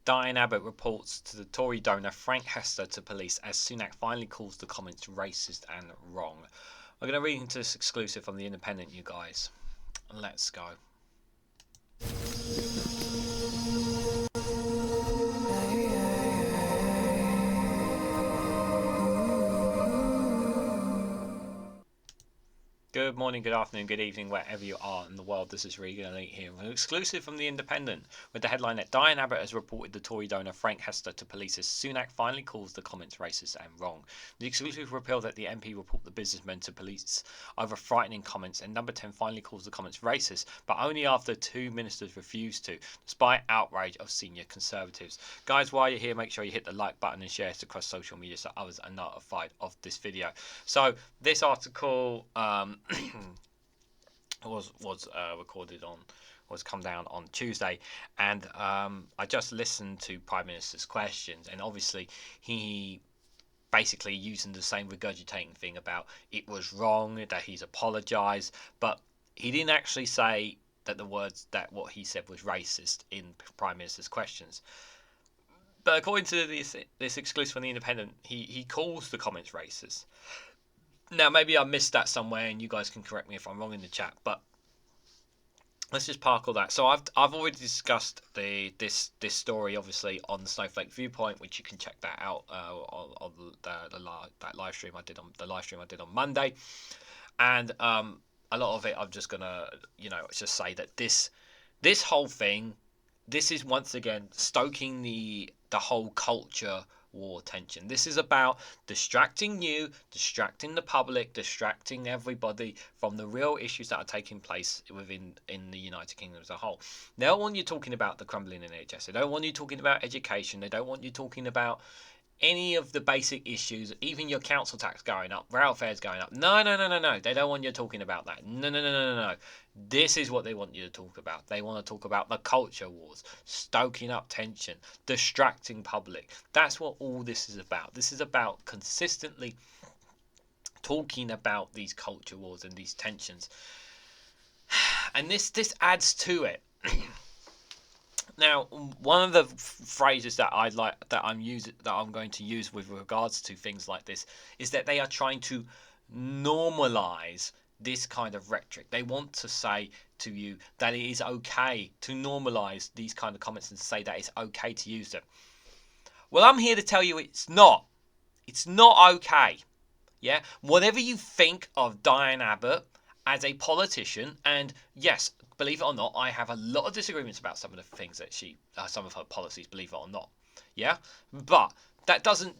Diane Abbott reports to the Tory donor Frank Hester to police as Sunak finally calls the comments racist and wrong. We're going to read into this exclusive from The Independent, you guys. Let's go. Good morning, good afternoon, good evening, wherever you are in the world. This is Reganelite here with an exclusive from The Independent with the headline that Diane Abbott has reported the Tory donor Frank Hester to police as Sunak finally calls the comments racist and wrong. The exclusive revealed that the MP reported the businessman to police over frightening comments, and Number 10 finally calls the comments racist, but only after 2 ministers refused to, despite outrage of senior Conservatives. Guys, while you're here, make sure you hit the like button and share it across social media so others are notified of this video. So this article was recorded on, was come down on Tuesday, and I just listened to Prime Minister's questions, and obviously he basically using the same regurgitating thing about it was wrong, that he's apologised, but he didn't actually say that what he said was racist in Prime Minister's questions. But according to this exclusive from The Independent, he calls the comments racist. Now, maybe I missed that somewhere, and you guys can correct me if I'm wrong in the chat, but let's just park all that. So I've already discussed this story, obviously, on the Snowflake Viewpoint, which you can check that out on that live stream I did on Monday, and a lot of it I'm just gonna just say that this whole thing, this is once again stoking the whole culture war tension. This is about distracting you, distracting the public, distracting everybody from the real issues that are taking place in the United Kingdom as a whole. They don't want you talking about the crumbling NHS. They don't want you talking about education. They don't want you talking about any of the basic issues, even your council tax going up, rail fares going up. No. They don't want you talking about that. No. This is what they want you to talk about. They want to talk about the culture wars, stoking up tension, distracting public. That's what all this is about. This is about consistently talking about these culture wars and these tensions. And this adds to it. Now, one of the phrases that I'm going to use with regards to things like this is that they are trying to normalize this kind of rhetoric. They want to say to you that it is okay to normalize these kind of comments and say that it's okay to use them. Well, I'm here to tell you it's not. It's not okay. Yeah? Whatever you think of Diane Abbott as a politician, and yes, believe it or not, I have a lot of disagreements about some of the things that some of her policies, believe it or not. Yeah? But that doesn't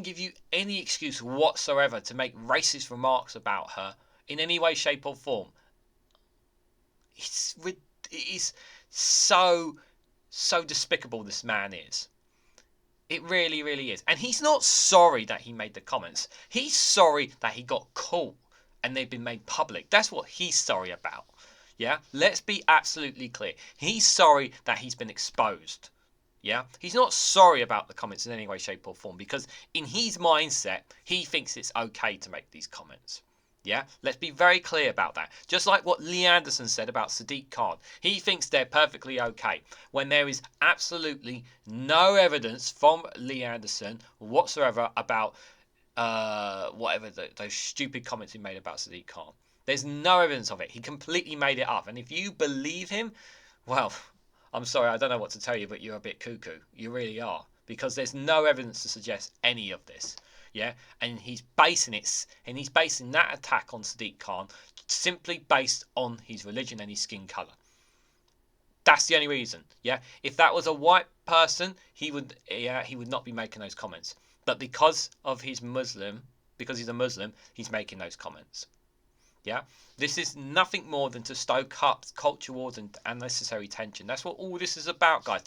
give you any excuse whatsoever to make racist remarks about her in any way, shape or form. It is so despicable, this man is. It really, really is. And he's not sorry that he made the comments. He's sorry that he got caught and they've been made public. That's what he's sorry about. Yeah, let's be absolutely clear. He's sorry that he's been exposed. Yeah, he's not sorry about the comments in any way, shape or form, because in his mindset, he thinks it's okay to make these comments. Yeah, let's be very clear about that. Just like what Lee Anderson said about Sadiq Khan. He thinks they're perfectly okay when there is absolutely no evidence from Lee Anderson whatsoever about whatever those stupid comments he made about Sadiq Khan. There's no evidence of it. He completely made it up. And if you believe him, well, I'm sorry, I don't know what to tell you, but you're a bit cuckoo. You really are. Because there's no evidence to suggest any of this. Yeah? And he's basing that attack on Sadiq Khan simply based on his religion and his skin colour. That's the only reason. Yeah? If that was a white person, he would not be making those comments. But because he's a Muslim, he's making those comments. Yeah, this is nothing more than to stoke up culture wars and unnecessary tension. That's what all this is about, guys.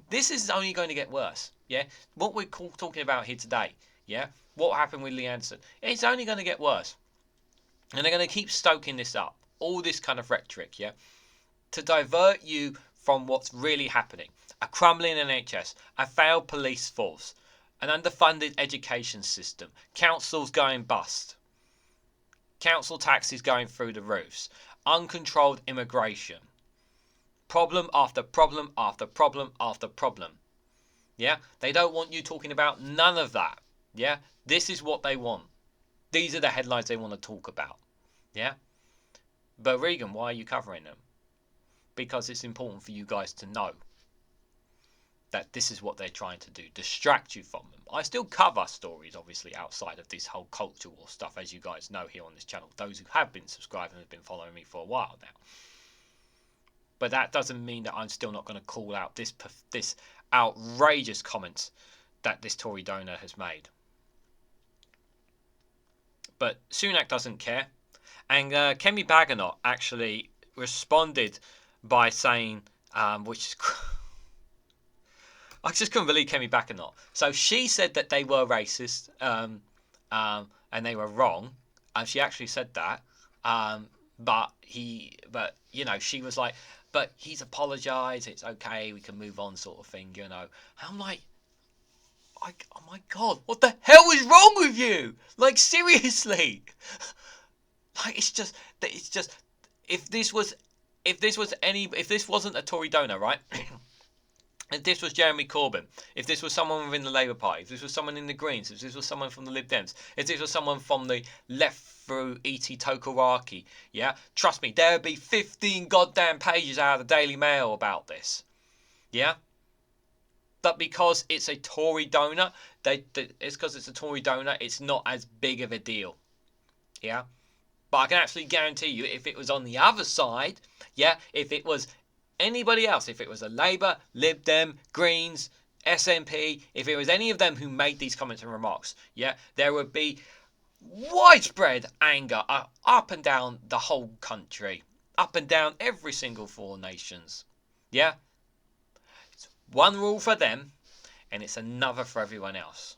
This is only going to get worse. Yeah, what we're talking about here today. Yeah, what happened with Lee Anderson? It's only going to get worse, and they're going to keep stoking this up, all this kind of rhetoric. Yeah, to divert you from what's really happening: a crumbling NHS, a failed police force, an underfunded education system, councils going bust. Council taxes going through the roofs, uncontrolled immigration, problem after problem after problem after problem. Yeah, they don't want you talking about none of that. Yeah, this is what they want. These are the headlines they want to talk about. Yeah, but Regan, why are you covering them? Because it's important for you guys to know that this is what they're trying to do, distract you from them. I still cover stories, obviously, outside of this whole culture war stuff, as you guys know here on this channel, those who have been subscribed and have been following me for a while now. But that doesn't mean that I'm still not going to call out this outrageous comments that this Tory donor has made. But Sunak doesn't care. And Kemi Badenoch actually responded by saying, which is... I just couldn't believe Kemi Badenoch. So she said that they were racist and they were wrong. She actually said that. But you know, she was like, but he's apologised, it's okay, we can move on, sort of thing, you know. I'm like, oh my God, what the hell is wrong with you? Like, seriously. Like, it's just, if this wasn't a Tory donor, right? If this was Jeremy Corbyn, if this was someone within the Labour Party, if this was someone in the Greens, if this was someone from the Lib Dems, if this was someone from the left through E.T. Tokaraki, yeah, trust me, there would be 15 goddamn pages out of the Daily Mail about this, yeah. But because it's a Tory donor, it's because it's a Tory donor, it's not as big of a deal, yeah. But I can actually guarantee you, if it was on the other side, yeah, if it was anybody else, if it was a Labour, Lib Dem, Greens, SNP, if it was any of them who made these comments and remarks, yeah, there would be widespread anger up and down the whole country, up and down every single 4 nations, yeah. It's one rule for them, and it's another for everyone else.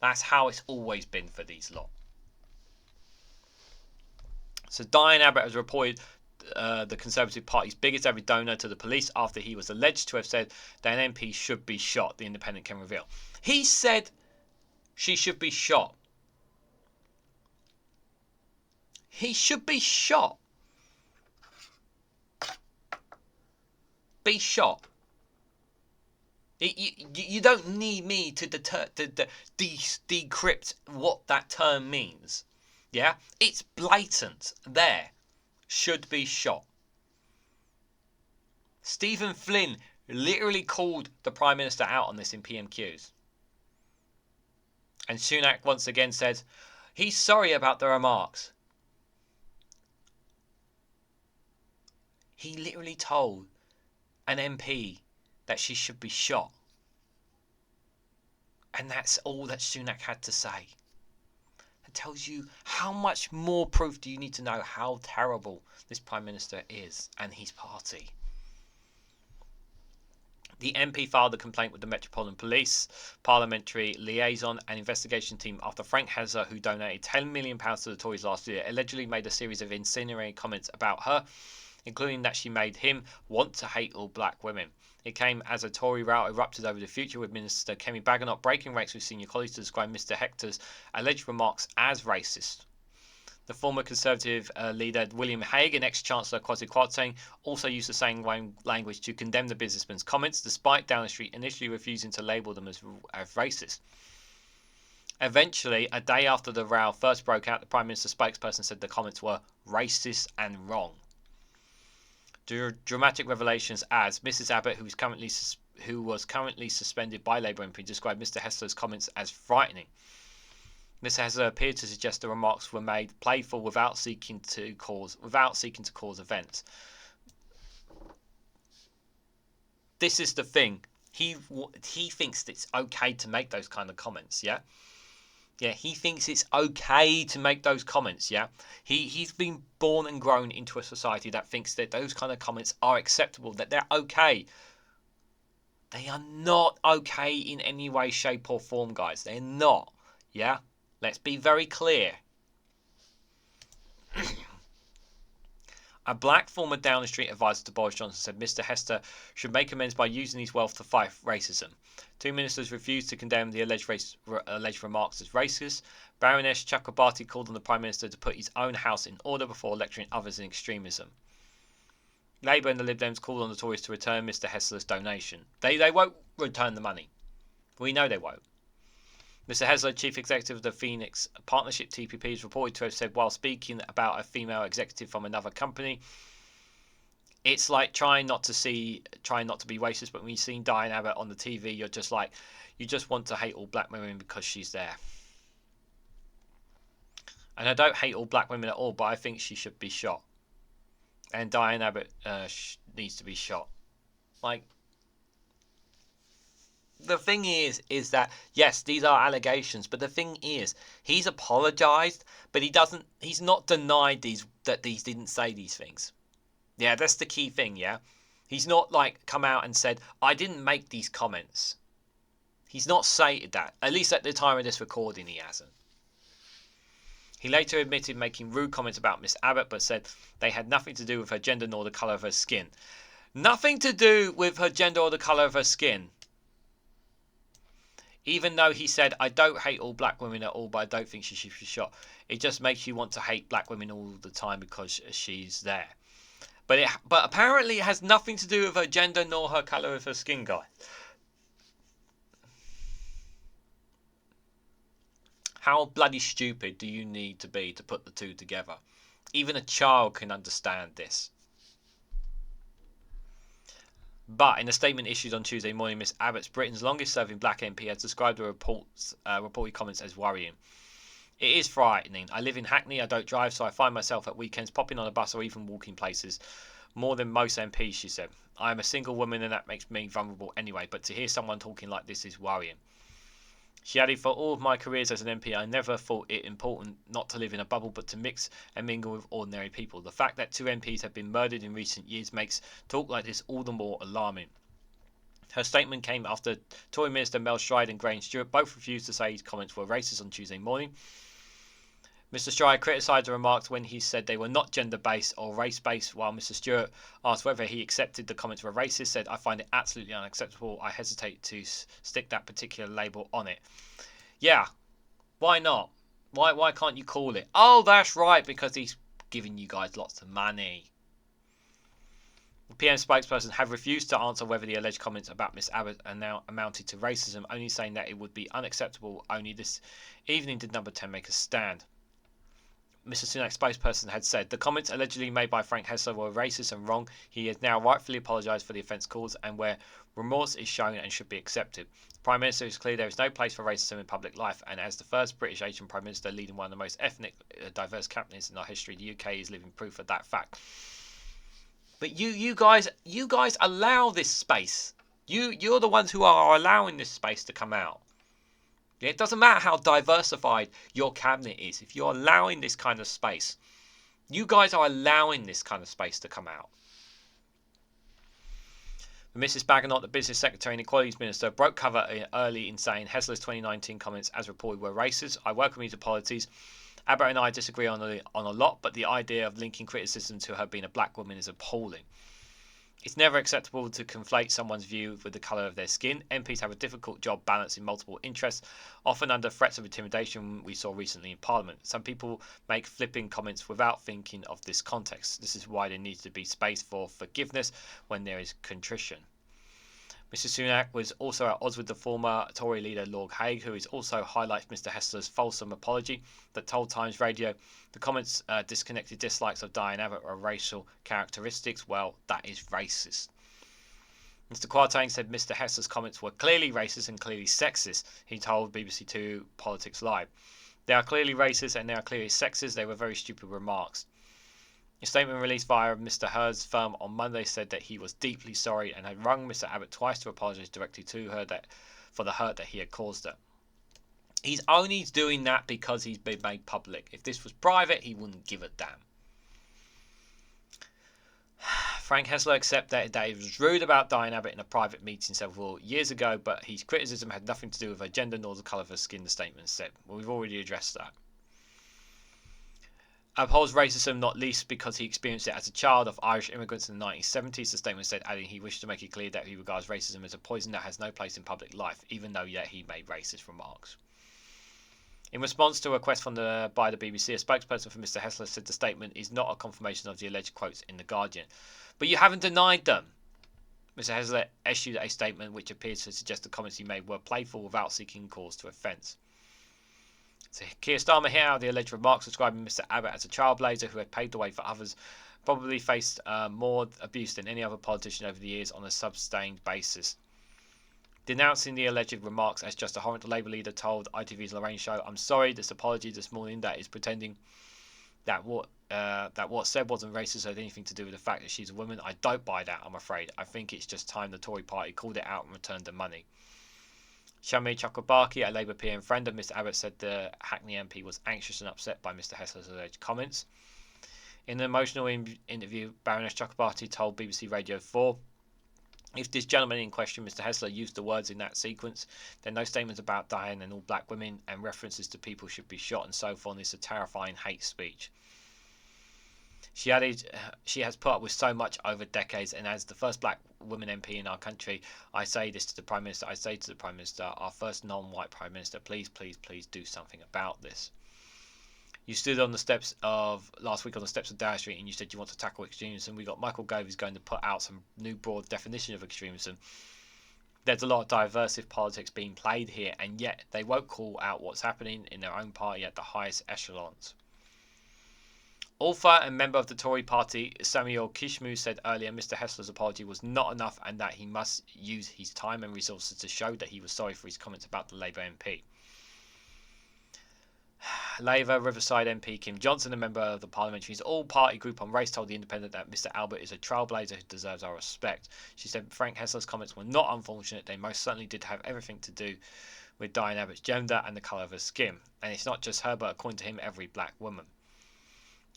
That's how it's always been for these lot. So Diane Abbott has reported the Conservative Party's biggest ever donor to the police after he was alleged to have said that an MP should be shot, the Independent can reveal. He said she should be shot. He should be shot. Be shot. You don't need me to decrypt what that term means. Yeah? It's blatant there. Should be shot. Stephen Flynn literally called the Prime Minister out on this in PMQs. And Sunak once again said he's sorry about the remarks. He literally told an MP that she should be shot. And that's all that Sunak had to say. Tells you how much more proof do you need to know how terrible this Prime Minister is and his party. The MP filed a complaint with the Metropolitan Police Parliamentary Liaison and Investigation Team after Frank Hester, who donated £10 million to the Tories last year, allegedly made a series of incendiary comments about her, including that she made him want to hate all black women. It came as a Tory row erupted over the future, with Minister Kemi Badenoch breaking ranks with senior colleagues to describe Mr Hector's alleged remarks as racist. The former Conservative leader William Hague and ex-Chancellor Kwasi Kwarteng also used the same language to condemn the businessman's comments, despite Downing Street initially refusing to label them as racist. Eventually, a day after the row first broke out, the Prime Minister's spokesperson said the comments were racist and wrong. Dramatic revelations as Mrs Abbott, who was currently suspended by Labour MP, described Mr Hester's comments as frightening. Mr Hester appeared to suggest the remarks were made playful without seeking to cause events. This is the thing. He thinks it's okay to make those kind of comments. Yeah. Yeah, he thinks it's okay to make those comments, yeah? He's been born and grown into a society that thinks that those kind of comments are acceptable, that they're okay. They are not okay in any way, shape or form, guys. They're not, yeah? Let's be very clear. A black former Downing Street advisor to Boris Johnson said Mr Hester should make amends by using his wealth to fight racism. 2 ministers refused to condemn the alleged remarks as racist. Baroness Chakrabarti called on the Prime Minister to put his own house in order before lecturing others in extremism. Labour and the Lib Dems called on the Tories to return Mr Hester's donation. They won't return the money. We know they won't. Mr. Hester, chief executive of the Phoenix Partnership TPP, is reported to have said while speaking about a female executive from another company, it's like trying not to be racist, but when you've seen Diane Abbott on the TV, you're just like, you just want to hate all black women because she's there. And I don't hate all black women at all, but I think she should be shot. And Diane Abbott needs to be shot. Like, the thing is that, yes, these are allegations, but the thing is, he's apologized, but he's not denied that these didn't say these things. Yeah, that's the key thing, yeah? He's not, like, come out and said, I didn't make these comments. He's not stated that. At least at the time of this recording, he hasn't. He later admitted making rude comments about Miss Abbott, but said they had nothing to do with her gender nor the colour of her skin. Nothing to do with her gender or the colour of her skin. Even though he said, I don't hate all black women at all, but I don't think she should be shot. It just makes you want to hate black women all the time because she's there. But apparently it has nothing to do with her gender nor her colour of her skin, guys. How bloody stupid do you need to be to put the two together? Even a child can understand this. But in a statement issued on Tuesday morning, Miss Abbott's, Britain's longest-serving black MP, has described the reported comments as worrying. It is frightening. I live in Hackney, I don't drive, so I find myself at weekends popping on a bus or even walking places. More than most MPs, she said. I am a single woman and that makes me vulnerable anyway, but to hear someone talking like this is worrying. She added, for all of my careers as an MP, I never thought it important not to live in a bubble but to mix and mingle with ordinary people. The fact that 2 MPs have been murdered in recent years makes talk like this all the more alarming. Her statement came after Tory Minister Mel Stride and Graham Stewart both refused to say his comments were racist on Tuesday morning. Mr. Stride criticised the remarks when he said they were not gender-based or race-based, while Mr. Stewart, asked whether he accepted the comments were racist, said, I find it absolutely unacceptable. I hesitate to stick that particular label on it. Yeah, why not? Why can't you call it? Oh, that's right, because he's giving you guys lots of money. The PM spokesperson have refused to answer whether the alleged comments about Miss Abbott are now amounted to racism, only saying that it would be unacceptable. Only this evening did Number 10 make a stand. Mr. Sunak's spokesperson had said the comments allegedly made by Frank Hester were racist and wrong. He has now rightfully apologised for the offence caused and where remorse is shown and should be accepted. The Prime Minister is clear there is no place for racism in public life, and as the first British Asian Prime Minister leading one of the most ethnic diverse cabinets in our history, the UK is living proof of that fact. But you guys allow this space. You're the ones who are allowing this space to come out. It doesn't matter how diversified your cabinet is. If you're allowing this kind of space, you guys are allowing this kind of space to come out. Mrs. Baganotte, the Business Secretary and Equalities Minister, broke cover early in saying Hester's 2019 comments, as reported, were racist. I welcome these apologies. Abbott and I disagree on a lot, but the idea of linking criticism to her being a black woman is appalling. It's never acceptable to conflate someone's view with the colour of their skin. MPs have a difficult job balancing multiple interests, often under threats of intimidation we saw recently in Parliament. Some people make flipping comments without thinking of this context. This is why there needs to be space for forgiveness when there is contrition. Mr. Sunak was also at odds with the former Tory leader Lord Hague, who is also highlights Mr. Hester's fulsome apology that told Times Radio the comments disconnected dislikes of Diane Abbott are racial characteristics. Well, that is racist. Mr. Kwarteng said Mr. Hester's comments were clearly racist and clearly sexist. He told BBC Two Politics Live. They are clearly racist and they are clearly sexist. They were very stupid remarks. A statement released via Mr. Hurd's firm on Monday said that he was deeply sorry and had rung Mr. Abbott twice to apologise directly to her for the hurt that he had caused her. He's only doing that because he's been made public. If this was private, he wouldn't give a damn. Frank Hester accepted that he was rude about Diane Abbott in a private meeting several years ago, but his criticism had nothing to do with her gender nor the colour of her skin, the statement said. Well, we've already addressed that. Upholds racism not least because he experienced it as a child of Irish immigrants in the 1970s, the statement said, adding he wished to make it clear that he regards racism as a poison that has no place in public life, even though yet he made racist remarks. In response to a request by the BBC, a spokesperson for Mr. Hester said the statement is not a confirmation of the alleged quotes in The Guardian. But you haven't denied them. Mr. Hester issued a statement which appears to suggest the comments he made were playful without seeking cause to offence. So Keir Starmer hit out the alleged remarks describing Mr. Abbott as a trailblazer who had paved the way for others, probably faced more abuse than any other politician over the years on a sustained basis. Denouncing the alleged remarks as just a horrent, the Labour leader told ITV's Lorraine show, "I'm sorry, this apology this morning that is pretending that what said wasn't racist or had anything to do with the fact that she's a woman. I don't buy that, I'm afraid. I think it's just time the Tory party called it out and returned the money." Shami Chakrabarti, a Labour peer and friend of Mr. Abbott, said the Hackney MP was anxious and upset by Mr. Hester's alleged comments. In an emotional interview, Baroness Chakrabarti told BBC Radio 4, "If this gentleman in question, Mr. Hester, used the words in that sequence, then no statements about Diane and all black women and references to people should be shot and so forth is a terrifying hate speech." She added, "She has put up with so much over decades, and as the first black woman MP in our country, I say this to the Prime Minister, I say to the Prime Minister, our first non-white Prime Minister, please, please, please do something about this. You stood on the steps of last week on the steps of Downing Street and you said you want to tackle extremism. We got Michael Gove who's going to put out some new broad definition of extremism. There's a lot of divisive politics being played here, and yet they won't call out what's happening in their own party at the highest echelons." Author and member of the Tory party Samuel Kishmu said earlier Mr. Hester's apology was not enough and that he must use his time and resources to show that he was sorry for his comments about the Labour MP. Labour Riverside MP Kim Johnson, a member of the Parliamentary's all-party group on race, told The Independent that Mr. Abbott is a trailblazer who deserves our respect. She said Frank Hester's comments were not unfortunate, they most certainly did have everything to do with Diane Abbott's gender and the colour of her skin. And it's not just her, but according to him, every black woman.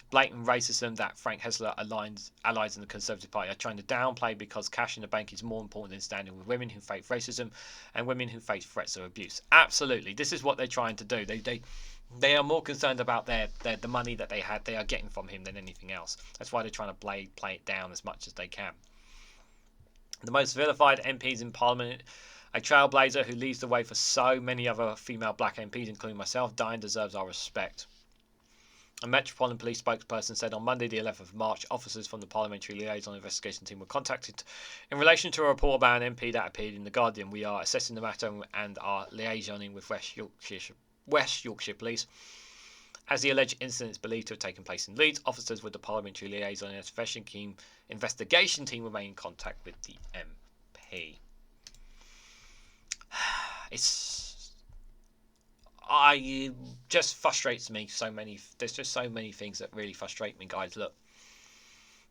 Blatant racism that Frank Hester allies in the Conservative Party are trying to downplay because cash in the bank is more important than standing with women who face racism and women who face threats of abuse. Absolutely, this is what they're trying to do. They are more concerned about the money that they are getting from him than anything else. That's why they're trying to play it down as much as they can. The most vilified MPs in Parliament, a trailblazer who leads the way for so many other female black MPs, including myself, Diane deserves our respect. A Metropolitan Police spokesperson said on Monday the 11th of March, officers from the Parliamentary Liaison Investigation Team were contacted in relation to a report about an MP that appeared in The Guardian. We are assessing the matter and are liaisoning with West Yorkshire Police. As the alleged incident is believed to have taken place in Leeds, officers with the Parliamentary Liaison Investigation Team remain in contact with the MP. It just frustrates me there's just so many things that really frustrate me, guys. Look,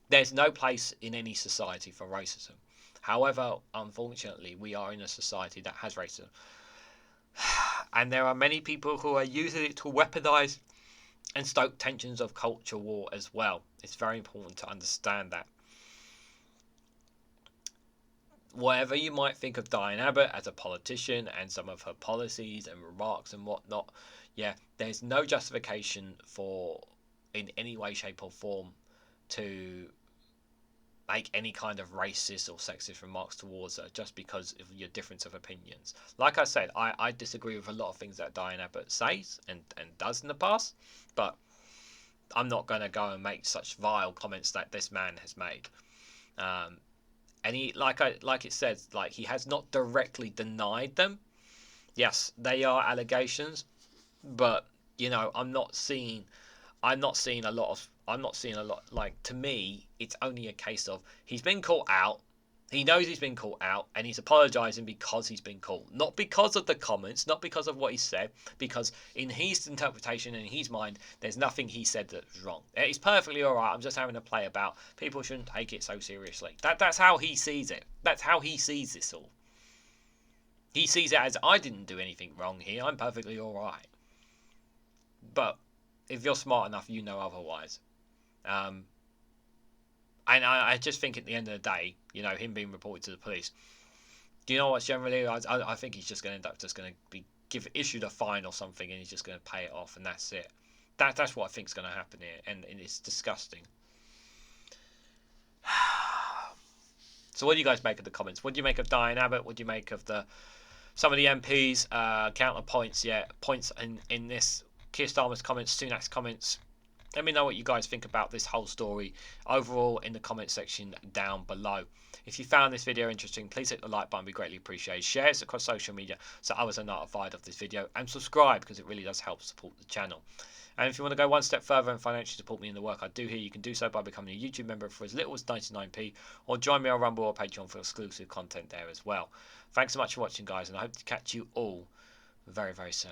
there's no place in any society for racism. However, unfortunately, we are in a society that has racism. And there are many people who are using it to weaponize and stoke tensions of culture war as well. It's very important to understand that. Whatever you might think of Diane Abbott as a politician and some of her policies and remarks and whatnot, yeah, there's no justification for, in any way, shape or form, to make any kind of racist or sexist remarks towards her just because of your difference of opinions. Like I said, I disagree with a lot of things that Diane Abbott says and does in the past, but I'm not going to go and make such vile comments that this man has made. And he, like it says, he has not directly denied them. Yes, they are allegations, but I'm not seeing a lot. Like, to me, it's only a case of he's been caught out. He knows he's been caught out, and he's apologising because he's been caught. Not because of the comments, not because of what he said, because in his interpretation and in his mind, there's nothing he said that was wrong. It's perfectly alright, I'm just having a play about. People shouldn't take it so seriously. That's how he sees it. That's how he sees this all. He sees it as, I didn't do anything wrong here, I'm perfectly alright. But if you're smart enough, you know otherwise. And I just think at the end of the day, him being reported to the police, do you know what's generally, I think he's just going to end up going to be issued a fine or something, and he's just going to pay it off, and that's it. That's what I think is going to happen here, and it's disgusting. So what do you guys make of the comments? What do you make of Diane Abbott? What do you make of some of the MPs, counterpoints, points in this, Keir Starmer's comments, Sunak's comments, Let me know what you guys think about this whole story overall in the comment section down below. If you found this video interesting, please hit the like button, be greatly appreciated. Share it across social media so others are notified of this video, and subscribe because it really does help support the channel. And if you want to go one step further and financially support me in the work I do here, you can do so by becoming a YouTube member for as little as 99p, or join me on Rumble or Patreon for exclusive content there as well. Thanks so much for watching, guys, and I hope to catch you all very, very soon.